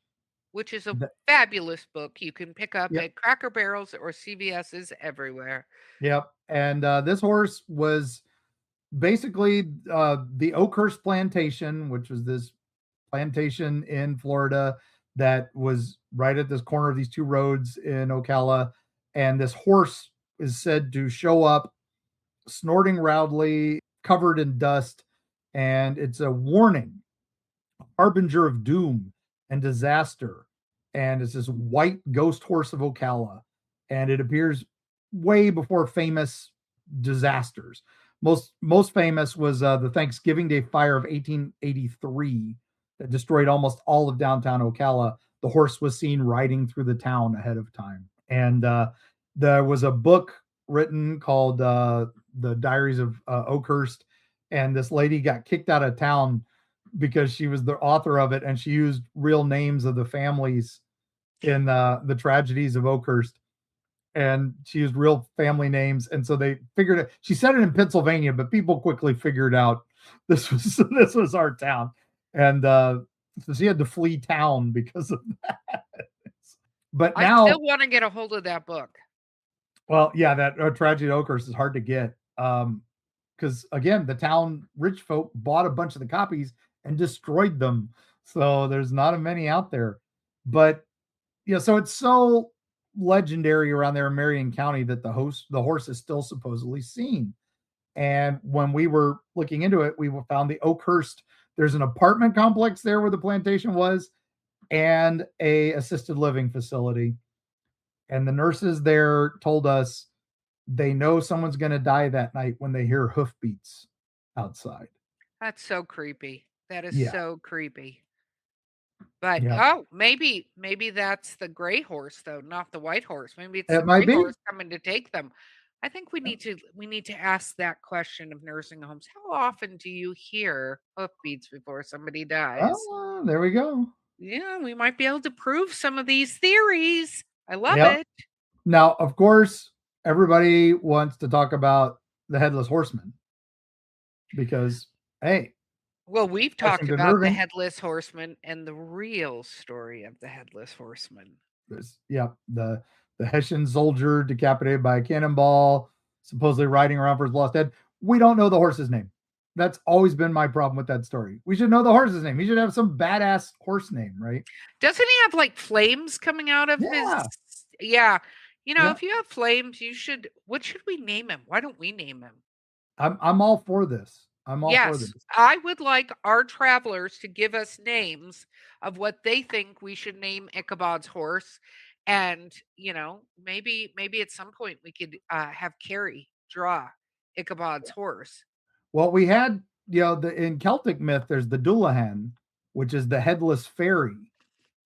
which is a The- fabulous book you can pick up Yep. at Cracker Barrels or CVS's everywhere. Yep. And this horse was basically the Oakhurst Plantation, which was this plantation in Florida that was right at this corner of these two roads in Ocala. And this horse is said to show up snorting loudly, covered in dust. And it's a warning, harbinger of doom and disaster. And it's this white ghost horse of Ocala. And it appears way before famous disasters. Most famous was the Thanksgiving Day fire of 1883 that destroyed almost all of downtown Ocala. The horse was seen riding through the town ahead of time. And there was a book written called The Diaries of Oakhurst. And this lady got kicked out of town because she was the author of it and she used real names of the families in the tragedies of Oakhurst, and she used real family names, and so they figured it. She said it in Pennsylvania, but people quickly figured out this was this was our town, and so she had to flee town because of that. But I still now, want to get a hold of that book. well, yeah, that tragedy of Oakhurst is hard to get. Because again, the town rich folk bought a bunch of the copies and destroyed them. So there's not a many out there. But yeah, so it's so legendary around there in Marion County that the horse is still supposedly seen. And when we were looking into it, we found the Oakhurst. There's an apartment complex there where the plantation was, and a assisted living facility. And the nurses there told us they know someone's going to die that night when they hear hoofbeats outside. That's so creepy. That is Yeah, so creepy. But, yeah, oh, maybe that's the gray horse though, not the white horse. Maybe it's the it might gray be. horse coming to take them. I think we need to ask that question of nursing homes. How often do you hear hoofbeats before somebody dies? Oh, there we go. Yeah, we might be able to prove some of these theories. I love Yep. it. Now, of course, everybody wants to talk about the headless horseman because, hey, Well, we've talked Washington about the Irving. headless horseman and the real story of the headless horseman. There's yeah, the the Hessian soldier decapitated by a cannonball, supposedly riding around for his lost head. We don't know the horse's name. That's always been my problem with that story. We should know the horse's name. He should have some badass horse name, right? Doesn't he have like flames coming out of his? Yeah. Yeah. You know, Yeah. if you have flames, you should. What should we name him? Why don't we name him? I'm all for this. I'm all for Yes, this. I would like our travelers to give us names of what they think we should name Ichabod's horse. And, maybe at some point we could have Carrie draw Ichabod's horse. Well, we had, in Celtic myth, there's the Dullahan, which is the headless fairy,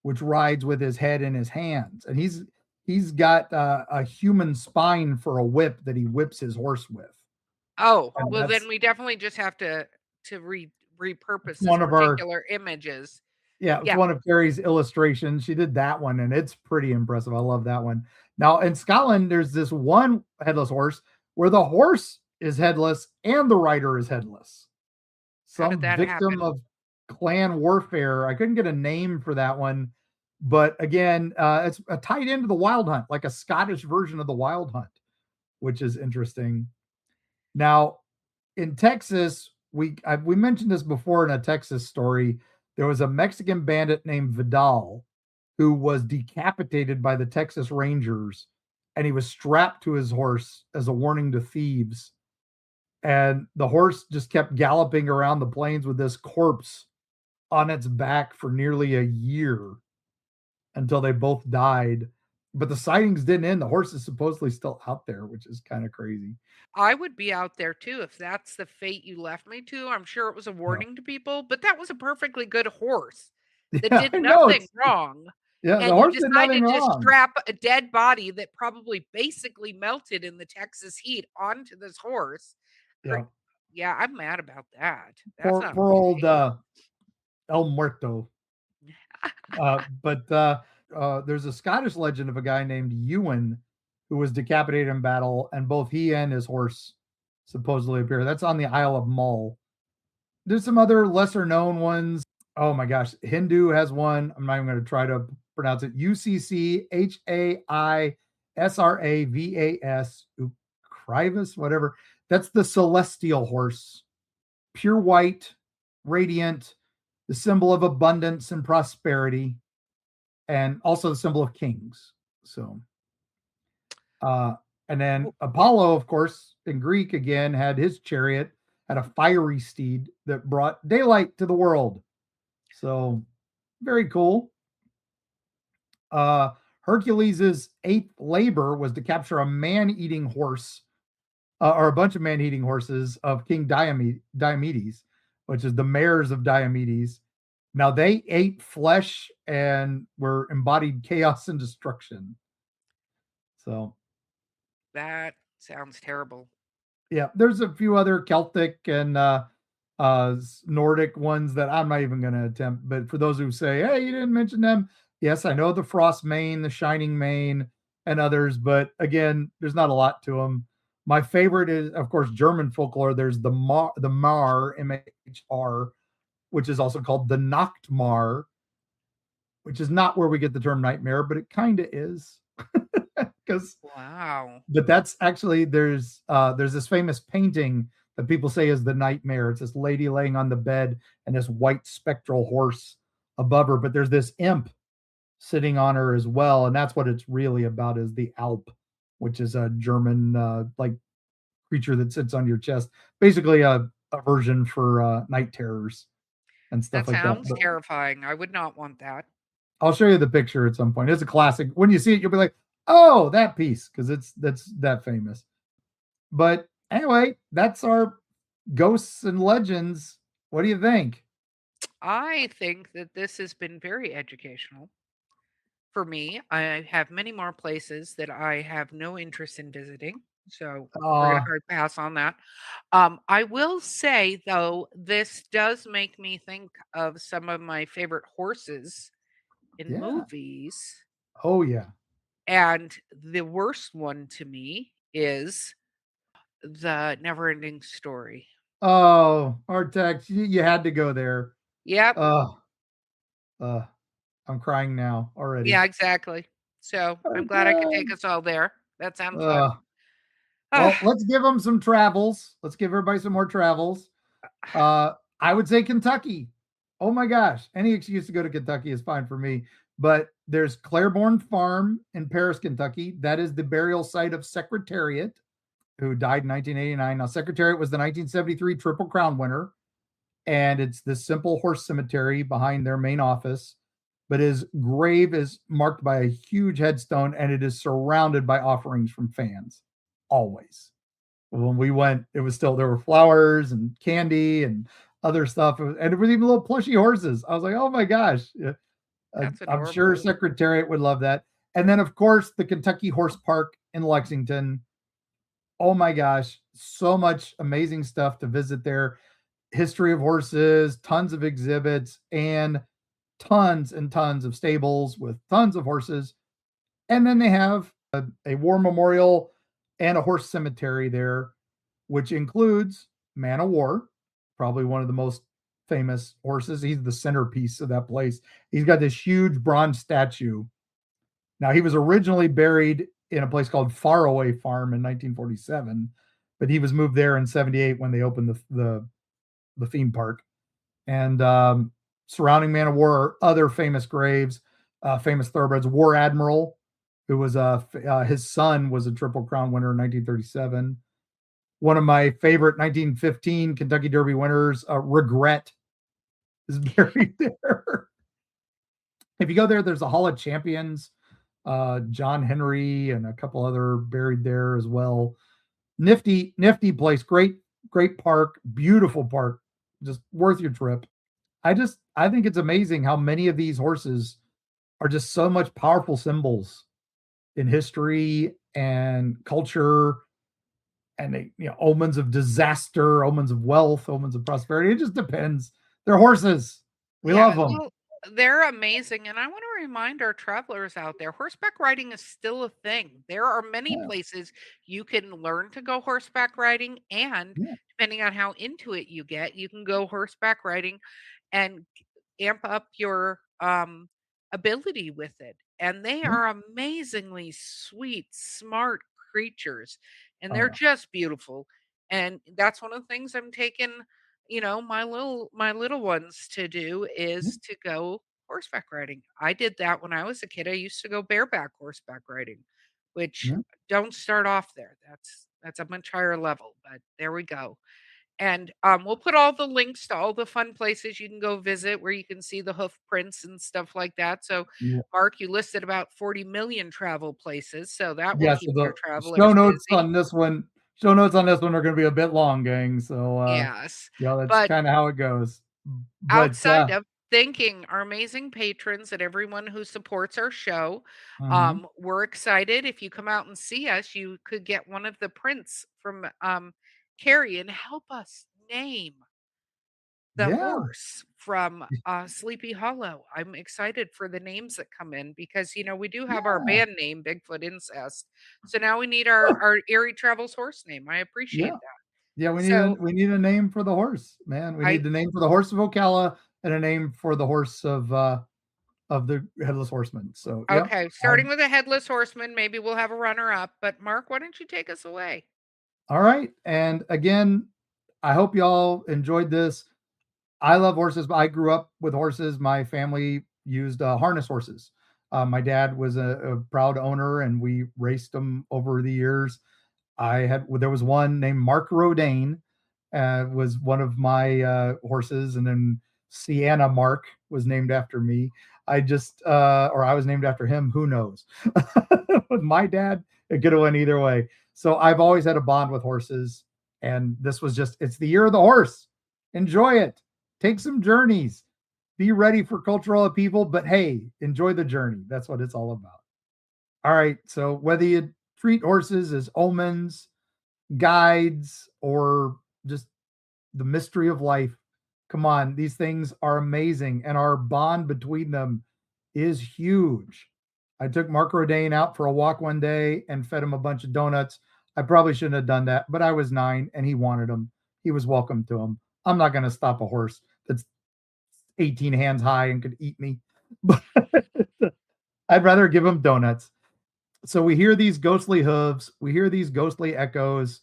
which rides with his head in his hands, and he's got a human spine for a whip that he whips his horse with, Oh, and well, then that's we definitely just have to repurpose this one of our particular images. yeah, it's Yeah, one of Carrie's illustrations. She did that one, and it's pretty impressive. I love that one. Now in Scotland, there's this one headless horse where the horse is headless and the rider is headless. how did Some that victim happen? of clan warfare. I couldn't get a name for that one, but again, it's tied into the Wild Hunt, like a Scottish version of the Wild Hunt, which is interesting. Now, in Texas, we mentioned this before in a Texas story. There was a Mexican bandit named Vidal who was decapitated by the Texas Rangers, and he was strapped to his horse as a warning to thieves. And the horse just kept galloping around the plains with this corpse on its back for nearly a year until they both died. But the sightings didn't end. The horse is supposedly still out there, which is kind of crazy. I would be out there too if that's the fate you left me to. I'm sure it was a Yeah. warning to people, but that was a perfectly good horse that Yeah, did I know. nothing wrong. Yeah, the And you horse did nothing decided to wrong. strap a dead body that probably basically melted in the Texas heat onto this horse. Are- Yeah. Yeah, I'm mad about that. That's Poor not poor old okay. El Muerto. But there's a Scottish legend of a guy named Ewan who was decapitated in battle, and both he and his horse supposedly appear. That's on the Isle of Mull. There's some other lesser known ones. Oh my gosh, Hindu has one. I'm not even going to try to pronounce it. Ucchaisravas, Ucrivus, whatever. That's the celestial horse, pure white, radiant, the symbol of abundance and prosperity, and also the symbol of kings. So, uh, and then Apollo, of course, in Greek again, had his chariot, had a fiery steed that brought daylight to the world. So, very cool. Uh, Hercules's eighth labor was to capture a man-eating horse, or a bunch of man-eating horses of King Diomedes, which is the mares of Diomedes. Now they ate flesh and were embodied chaos and destruction. So That sounds terrible. yeah, there's a few other Celtic and Nordic ones that I'm not even going to attempt. But for those who say, "Hey, you didn't mention them," yes, I know the Frost Mane, the Shining Mane, and others. But again, there's not a lot to them. My favorite is, of course, German folklore. There's the Mar, MHR, which is also called the Nachtmar, which is not where we get the term nightmare, but it kind of is. Because Wow. but that's actually there's this famous painting that people say is the nightmare. It's this lady laying on the bed and this white spectral horse above her, but there's this imp sitting on her as well, and that's what it's really about is the Alp, which is a German like creature that sits on your chest. Basically a version for night terrors and stuff That like that. sounds But terrifying. I would not want that. I'll show you the picture at some point. It's a classic. When you see it, you'll be like, "Oh, that piece," because that's that famous. But anyway, that's our ghosts and legends. What do you think? I think that this has been very educational for me. I have many more places that I have no interest in visiting. So we're going to Uh hard pass on that. I will say, though, this does make me think of some of my favorite horses in yeah. movies. Oh yeah. And the worst one to me is the never ending story. Oh, Artex, you had to go there. Yep. Uh uh I'm crying now already. Yeah, exactly. So I'm glad I could Okay. take us all there. That sounds fun. Uh, well, let's give them some travels. Let's give everybody some more travels. I would say Kentucky. Oh my gosh, any excuse to go to Kentucky is fine for me. But there's Claiborne Farm in Paris, Kentucky. That is the burial site of Secretariat, who died in 1989. Now, Secretariat was the 1973 Triple Crown winner, and it's this simple horse cemetery behind their main office. But his grave is marked by a huge headstone, and it is surrounded by offerings from fans, always. When we went, it was still there were flowers and candy and other stuff, and it was even little plushy horses. I was like, oh my gosh, That's I'm sure adorable. Secretariat would love that. And then, of course, the Kentucky Horse Park in Lexington. Oh my gosh, so much amazing stuff to visit there. History of horses, tons of exhibits, and tons and tons of stables with tons of horses. And then they have a war memorial and a horse cemetery there, which includes Man of War, probably one of the most famous horses. He's the centerpiece of that place. He's got this huge bronze statue. Now, he was originally buried in a place called Faraway Farm in 1947, but he was moved there in 78 when they opened the theme park. And surrounding Man of War are other famous graves, famous thoroughbreds. War Admiral, who was his son was a Triple Crown winner in 1937. One of my favorite 1915 Kentucky Derby winners, Regret, is buried there. If you go there, there's a Hall of Champions, John Henry, and a couple other buried there as well. Nifty place, great park, beautiful park, just worth your trip. I think it's amazing how many of these horses are just so much powerful symbols in history and culture, and they, omens of disaster, omens of wealth, omens of prosperity. It just depends. They're horses. We love Yeah, them. well, they're amazing, and I wanna remind our travelers out there, horseback riding is still a thing. There are many Yeah, places you can learn to go horseback riding, and yeah, depending on how into it you get, you can go horseback riding and amp up your ability with it. And they yeah. are amazingly sweet, smart creatures, and Oh they're yeah, just beautiful. And that's one of the things I'm taking, my little ones to do yeah, is to go horseback riding. I did that when I was a kid. I used to go bareback horseback riding, which yeah. don't start off there. That's a much higher level, but there we go. And, we'll put all the links to all the fun places you can go visit where you can see the hoof prints and stuff like that. So, Yeah. Mark, you listed about 40 million travel places, so that will Yeah, so keep your the travelers busy. show notes on this one are gonna be a bit long, gang. So Yes. that's But kind of how it goes. But outside of thanking our amazing patrons and everyone who supports our show, mhm. we're excited. If you come out and see us, you could get one of the prints from Carrie and help us name the Yeah, horse from, Sleepy Hollow. I'm excited for the names that come in because, we do have our yeah, band name, Bigfoot Incest. So now we need our Erie Travels horse name. I appreciate yeah, that. yeah. So We need a name for the horse, man. We I need the name for the horse of Ocala and a name for the horse of the headless horseman. So yep. okay, I starting with a headless horseman, maybe we'll have a runner up, but Mark, why don't you take us away? All right. And again, I hope y'all enjoyed this. I love horses. I grew up with horses. My family used harness horses. My dad was a proud owner, and we raced them over the years. There was one named Mark Rodane, was one of my horses, and then Sienna Mark was named after me. Or I was named after him. Who knows? With my dad, it could have went either way. So I've always had a bond with horses, and this was it's the year of the horse. Enjoy it. Take some journeys. Be ready for cultural upheaval, but hey, enjoy the journey. That's what it's all about. All right. So whether you treat horses as omens, guides, or just the mystery of life, come on, these things are amazing, and our bond between them is huge. I took Mark Rodane out for a walk one day and fed him a bunch of donuts. I probably shouldn't have done that, but I was 9 and he wanted them. He was welcome to them. I'm not going to stop a horse that's 18 hands high and could eat me, but I'd rather give him donuts. So we hear these ghostly hooves, we hear these ghostly echoes.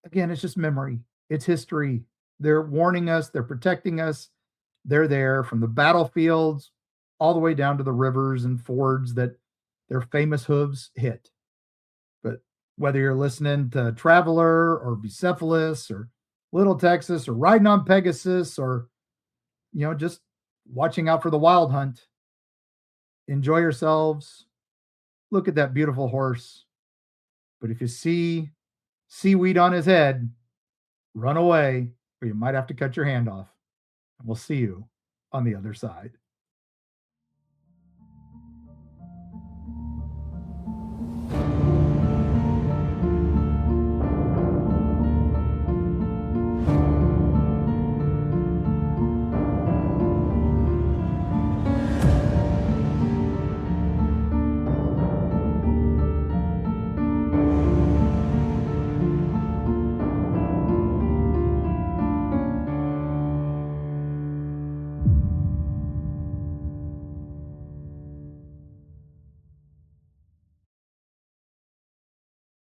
Again, it's just memory, it's history. They're warning us, they're protecting us. They're there from the battlefields all the way down to the rivers and fords that their famous hooves hit. But whether you're listening to Traveler or Bucephalus or Little Texas or riding on Pegasus or, just watching out for the wild hunt, enjoy yourselves. Look at that beautiful horse. But if you see seaweed on his head, run away or you might have to cut your hand off. And we'll see you on the other side.